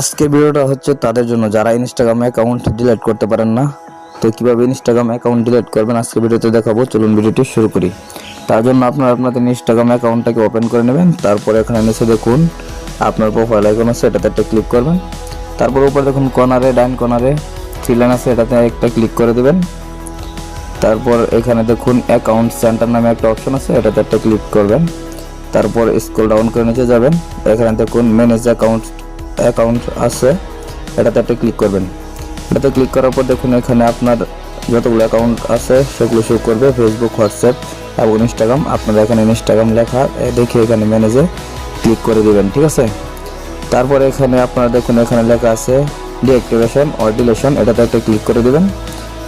আজকের ভিডিওটা হচ্ছে তাদের জন্য যারা ইনস্টাগ্রাম অ্যাকাউন্ট ডিলিট করতে পারেন না। তো কিভাবে ইনস্টাগ্রাম অ্যাকাউন্ট ডিলিট করবেন আজকে ভিডিওতে দেখাবো। চলুন ভিডিওটি শুরু করি। তার জন্য আপনারা আপনাদের ইনস্টাগ্রাম অ্যাকাউন্টটাকে ওপেন করে নেবেন। তারপর এখানে নিচে দেখুন আপনার প্রোফাইল আইকন আছে, এটাতে একটা ক্লিক করবেন। তারপর উপরে দেখুন কর্নারে ডান কর্নারে থ্রি লাইন আছে, এটাতে একটা ক্লিক করে দেবেন। তারপর এখানে দেখুন অ্যাকাউন্ট সেন্টার নামে একটা অপশন আছে, এটাতে একটা ক্লিক করবেন। তারপর স্ক্রল ডাউন করে নিচে যাবেন, এখানে দেখুন ম্যানেজ অ্যাকাউন্ট আছে, এটাতে একটা ক্লিক করবেন। এটাতে ক্লিক করার পর দেখুন এখানে আপনার যতগুলো অ্যাকাউন্ট আছে সেগুলো শো করবে, ফেসবুক, হোয়াটসঅ্যাপ এবং ইনস্টাগ্রাম। আপনারা এখানে ইনস্টাগ্রাম লেখা দেখে এখানে ম্যানেজে ক্লিক করে দেবেন, ঠিক আছে। তারপরে এখানে আপনারা দেখুন এখানে লেখা আছে ডিঅ্যাক্টিভেশন অর ডিলিশন, এটাতে একটা ক্লিক করে দেবেন।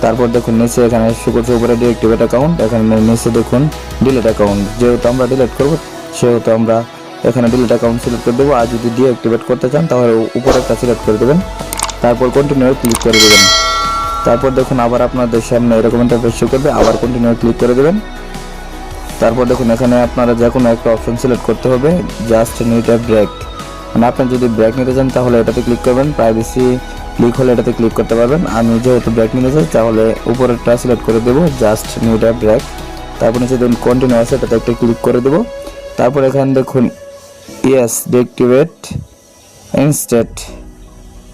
তারপর দেখুন নিচে এখানে শো করছে উপরে ডিঅ্যাক্টিভেট অ্যাকাউন্ট, এখানে নিচে দেখুন ডিলিট অ্যাকাউন্ট। যেহেতু আমরা ডিলিট করবো সেহেতু আমরা এখানে ডিলিট অ্যাকাউন্ট সিলেক্ট করে দেবো। আর যদি ডিঅ্যাক্টিভেট করতে চান তাহলে উপরে একটা সিলেক্ট করে দেবেন, তারপর কন্টিনিউ ক্লিক করে দেবেন। তারপর দেখুন আবার আপনাদের সামনে এরকম ইন্টারফেস শো করবে, আবার কন্টিনিউ ক্লিক করে দেবেন। তারপর দেখুন এখানে আপনারা যে কোনো একটা অপশন সিলেক্ট করতে হবে, জাস্ট নিড এ ব্রেক, মানে আপনি যদি ব্রেক নিতে চান তাহলে এটাতে ক্লিক করবেন। প্রাইভেসি ক্লিক হলে এটাতে ক্লিক করতে পারবেন। আমি যেহেতু ব্রেক নিতে চাই তাহলে উপরেরটা সিলেক্ট করে দেবো, জাস্ট নিড এ ব্রেক। তারপর নিচে দেখুন কন্টিনিউ আছে, এটাতে একটা ক্লিক করে দেবো। তারপর এখানে দেখুন ইয়েস ডিঅ্যাক্টিভেট ইনস্টেড,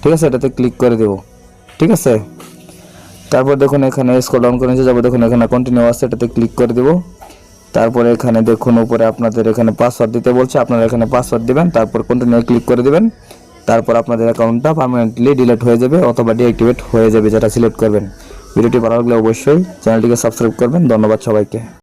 ঠিক আছে, এটাতে ক্লিক করে দেবো, ঠিক আছে। তারপর দেখুন এখানে স্ক্রল ডাউন করে নিচে যাবো, দেখুন এখানে কন্টিনিউ আছে, এটাতে ক্লিক করে দেবো। তারপরে এখানে দেখুন উপরে আপনাদের এখানে পাসওয়ার্ড দিতে বলছে, আপনারা এখানে পাসওয়ার্ড দিবেন। তারপর কন্টিনিউ ক্লিক করে দিবেন। তারপর আপনাদের অ্যাকাউন্টটা পার্মানেন্টলি ডিলিট হয়ে যাবে অথবা ডিঅ্যাক্টিভেট হয়ে যাবে, যেটা সিলেক্ট করবেন। ভিডিওটি ভালো লাগলে অবশ্যই চ্যানেলটিকে সাবস্ক্রাইব করবেন। ধন্যবাদ সবাইকে।